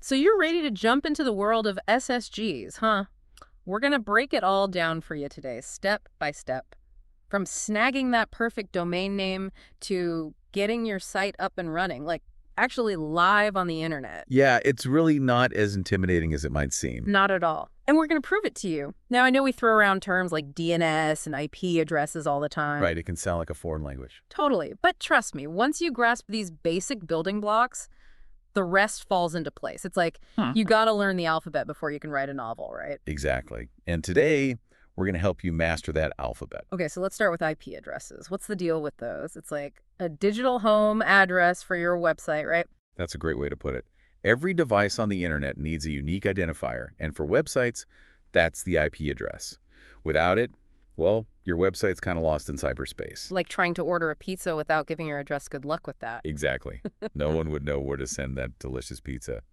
So you're ready to jump into the world of SSGs, huh? We're going to break it all down for you today, step by step. From snagging that perfect domain name to getting your site up and running, like actually live on the internet. Yeah, it's really not as intimidating as it might seem. Not at all. And we're going to prove it to you. Now, I know we throw around terms like DNS and IP addresses all the time. Right, it can sound like a foreign language. Totally. But trust me, once you grasp these basic building blocks, the rest falls into place. It's like you got to learn the alphabet before you can write a novel, right? Exactly. And today, we're going to help you master that alphabet. Okay, so let's start with IP addresses. What's the deal with those? It's like a digital home address for your website, right? That's a great way to put it. Every device on the internet needs a unique identifier, and for websites, that's the IP address. Without it, well, your website's kind of lost in cyberspace. Like trying to order a pizza without giving your address. Good luck with that. Exactly. No one would know where to send that delicious pizza.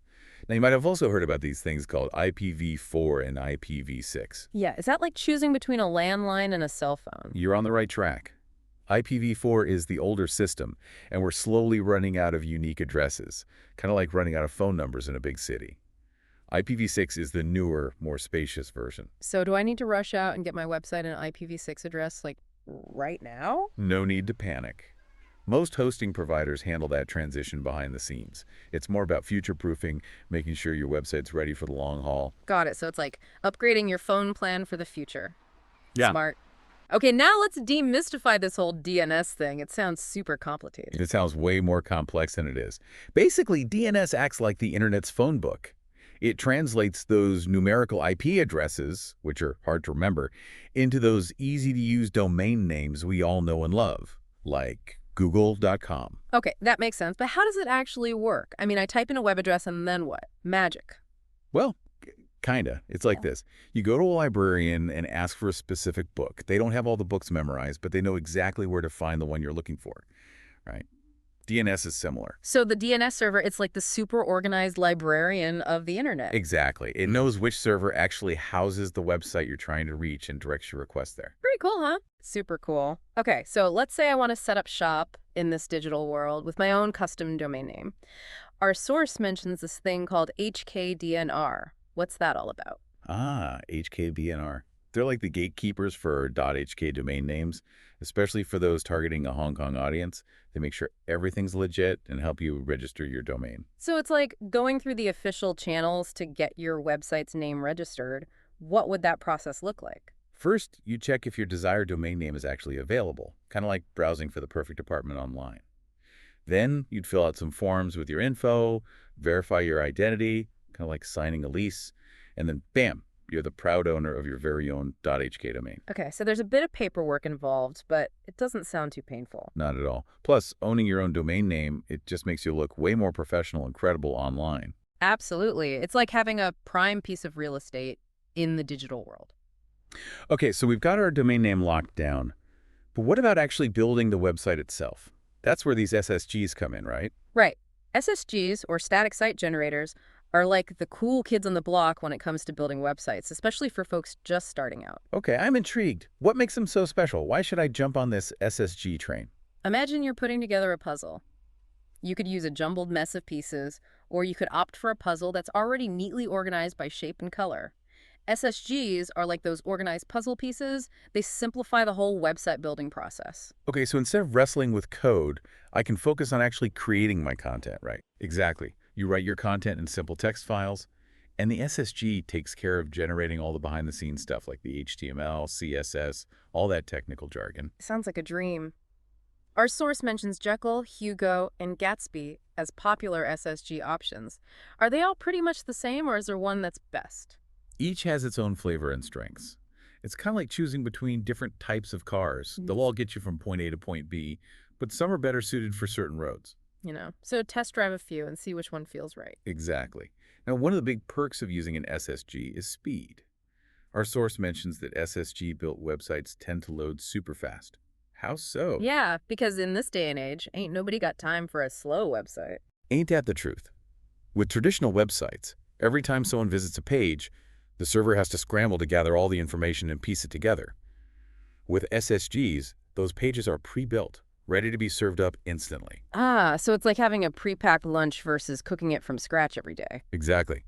Now, you might have also heard about these things called IPv4 and IPv6. Yeah, is that like choosing between a landline and a cell phone? You're on the right track. IPv4 is the older system, and we're slowly running out of unique addresses, kind of like running out of phone numbers in a big city. IPv6 is the newer, more spacious version. So do I need to rush out and get my website an IPv6 address like right now? No need to panic. Most hosting providers handle that transition behind the scenes. It's more about future-proofing, making sure your website's ready for the long haul. Got it. So it's like upgrading your phone plan for the future. Yeah. Smart. Okay, now let's demystify this whole DNS thing. It sounds super complicated. It sounds way more complex than it is. Basically, DNS acts like the internet's phone book. It translates those numerical IP addresses, which are hard to remember, into those easy-to-use domain names we all know and love, like google.com. Okay, that makes sense. But how does it actually work? I mean, I type in a web address and then what? Magic. Well, kinda. It's like this. You go to a librarian and ask for a specific book. They don't have all the books memorized, but they know exactly where to find the one you're looking for, right? DNS is similar. So the DNS server, it's like the super organized librarian of the internet. Exactly. It knows which server actually houses the website you're trying to reach and directs your request there. Pretty cool, huh? Super cool. Okay, so let's say I want to set up shop in this digital world with my own custom domain name. Our source mentions this thing called HKDNR. What's that all about? Ah, HKDNR. They're like the gatekeepers for .hk domain names, especially for those targeting a Hong Kong audience. They make sure everything's legit and help you register your domain. So it's like going through the official channels to get your website's name registered. What would that process look like? First, you check if your desired domain name is actually available, kind of like browsing for the perfect apartment online. Then you'd fill out some forms with your info, verify your identity, kind of like signing a lease, and then bam, you're the proud owner of your very own .hk domain. Okay, so there's a bit of paperwork involved, but it doesn't sound too painful. Not at all. Plus, owning your own domain name, it just makes you look way more professional and credible online. Absolutely. It's like having a prime piece of real estate in the digital world. Okay, so we've got our domain name locked down. But what about actually building the website itself? That's where these SSGs come in, right? Right. SSGs, or static site generators, are like the cool kids on the block when it comes to building websites, especially for folks just starting out. Okay, I'm intrigued. What makes them so special? Why should I jump on this SSG train? Imagine you're putting together a puzzle. You could use a jumbled mess of pieces, or you could opt for a puzzle that's already neatly organized by shape and color. SSGs are like those organized puzzle pieces. They simplify the whole website building process. Okay, so instead of wrestling with code, I can focus on actually creating my content, right? Exactly. You write your content in simple text files, and the SSG takes care of generating all the behind-the-scenes stuff like the HTML, CSS, all that technical jargon. Sounds like a dream. Our source mentions Jekyll, Hugo, and Gatsby as popular SSG options. Are they all pretty much the same, or is there one that's best? Each has its own flavor and strengths. It's kind of like choosing between different types of cars. They'll all get you from point A to point B, but some are better suited for certain roads. So test drive a few and see which one feels right. Exactly. Now, one of the big perks of using an SSG is speed. Our source mentions that SSG-built websites tend to load super fast. How so? Yeah, because in this day and age, ain't nobody got time for a slow website. Ain't that the truth? With traditional websites, every time someone visits a page, the server has to scramble to gather all the information and piece it together. With SSGs, those pages are pre-built, ready to be served up instantly. Ah, so it's like having a pre-packed lunch versus cooking it from scratch every day. Exactly.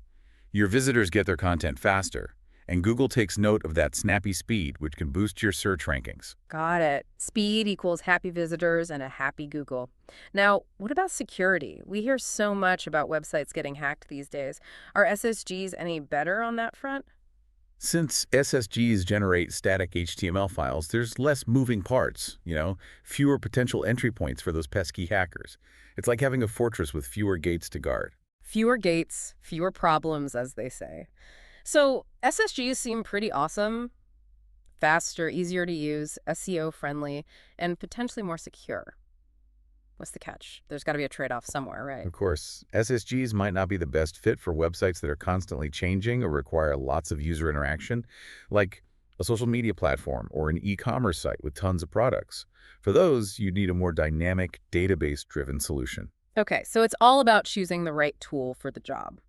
Your visitors get their content faster, and Google takes note of that snappy speed, which can boost your search rankings. Got it. Speed equals happy visitors and a happy Google. Now, what about security? We hear so much about websites getting hacked these days. Are SSGs any better on that front? Since SSGs generate static HTML files, there's less moving parts, fewer potential entry points for those pesky hackers. It's like having a fortress with fewer gates to guard. Fewer gates, fewer problems, as they say. So, SSGs seem pretty awesome, faster, easier to use, SEO friendly, and potentially more secure. What's the catch? There's got to be a trade-off somewhere, right? Of course, SSGs might not be the best fit for websites that are constantly changing or require lots of user interaction, like a social media platform or an e-commerce site with tons of products. For those, you'd need a more dynamic, database-driven solution. Okay, so it's all about choosing the right tool for the job.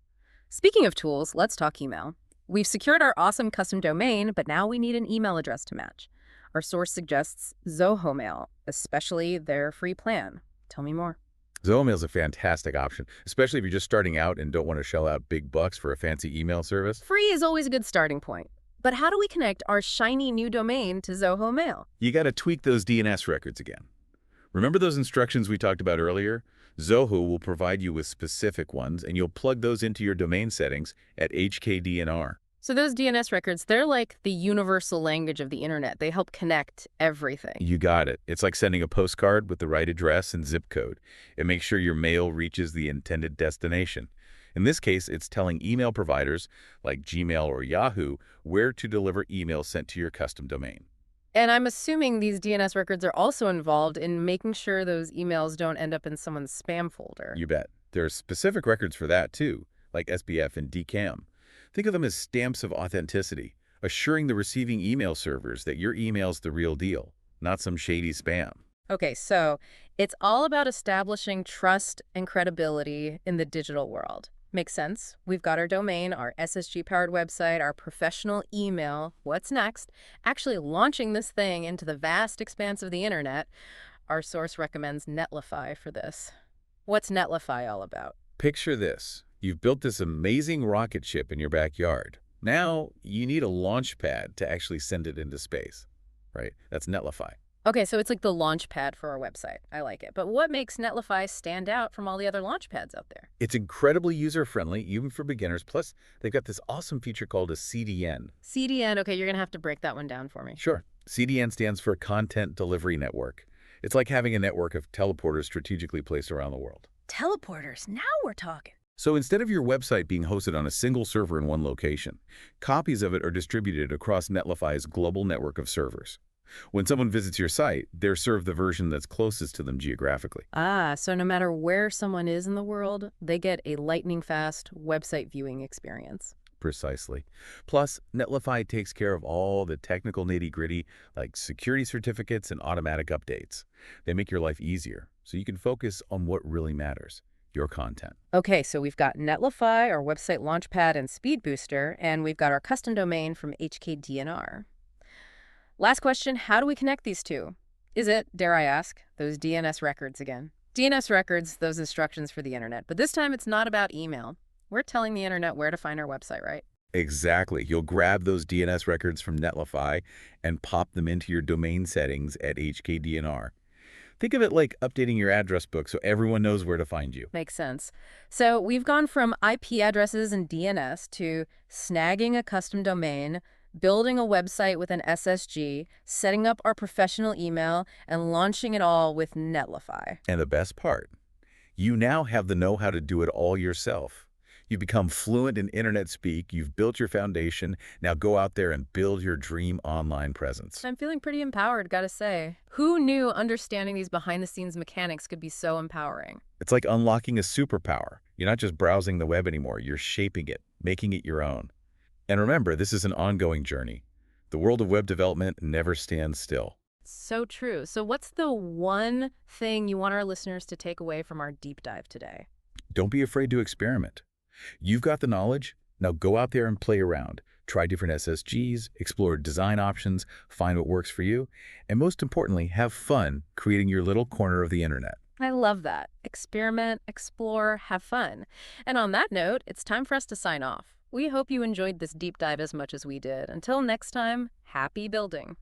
Speaking of tools, let's talk email. We've secured our awesome custom domain, but now we need an email address to match. Our source suggests Zoho Mail, especially their free plan. Tell me more. Zomail is a fantastic option, especially if you're just starting out and don't want to shell out big bucks for a fancy email service. Free is always a good starting point. But how do we connect our shiny new domain to Zoho Mail? You got to tweak those DNS records again. Remember those instructions we talked about earlier? Zoho will provide you with specific ones, and you'll plug those into your domain settings at HKDNR. So those DNS records, they're like the universal language of the internet. They help connect everything. You got it. It's like sending a postcard with the right address and zip code. It makes sure your mail reaches the intended destination. In this case, it's telling email providers like Gmail or Yahoo where to deliver emails sent to your custom domain. And I'm assuming these DNS records are also involved in making sure those emails don't end up in someone's spam folder. You bet. There are specific records for that too, like SPF and DKIM. Think of them as stamps of authenticity, assuring the receiving email servers that your email's the real deal, not some shady spam. Okay, so it's all about establishing trust and credibility in the digital world. Makes sense. We've got our domain, our SSG-powered website, our professional email. What's next? Actually launching this thing into the vast expanse of the internet. Our source recommends Netlify for this. What's Netlify all about? Picture this. You've built this amazing rocket ship in your backyard. Now, you need a launch pad to actually send it into space, right? That's Netlify. Okay, so it's like the launch pad for our website. I like it. But what makes Netlify stand out from all the other launch pads out there? It's incredibly user-friendly, even for beginners. Plus, they've got this awesome feature called a CDN. CDN, okay, you're going to have to break that one down for me. Sure. CDN stands for Content Delivery Network. It's like having a network of teleporters strategically placed around the world. Teleporters, now we're talking. So instead of your website being hosted on a single server in one location, copies of it are distributed across Netlify's global network of servers. When someone visits your site, they're served the version that's closest to them geographically. Ah, so no matter where someone is in the world, they get a lightning-fast website viewing experience. Precisely. Plus, Netlify takes care of all the technical nitty-gritty, like security certificates and automatic updates. They make your life easier, so you can focus on what really matters, your content. Okay, so we've got Netlify, our website launchpad and speed booster, and we've got our custom domain from HKDNR. Last question, how do we connect these two? Is it, dare I ask, those DNS records again? DNS records, those instructions for the internet, but this time it's not about email. We're telling the internet where to find our website, right? Exactly. You'll grab those DNS records from Netlify and pop them into your domain settings at HKDNR. Think of it like updating your address book so everyone knows where to find you. Makes sense. So we've gone from IP addresses and DNS to snagging a custom domain, building a website with an SSG, setting up our professional email, and launching it all with Netlify. And the best part, you now have the know-how to do it all yourself. You've become fluent in internet speak, you've built your foundation, now go out there and build your dream online presence. I'm feeling pretty empowered, gotta say. Who knew understanding these behind-the-scenes mechanics could be so empowering? It's like unlocking a superpower. You're not just browsing the web anymore, you're shaping it, making it your own. And remember, this is an ongoing journey. The world of web development never stands still. So true. So what's the one thing you want our listeners to take away from our deep dive today? Don't be afraid to experiment. You've got the knowledge, now go out there and play around. Try different SSGs, explore design options, find what works for you, and most importantly, have fun creating your little corner of the internet. I love that. Experiment, explore, have fun. And on that note, it's time for us to sign off. We hope you enjoyed this deep dive as much as we did. Until next time, happy building.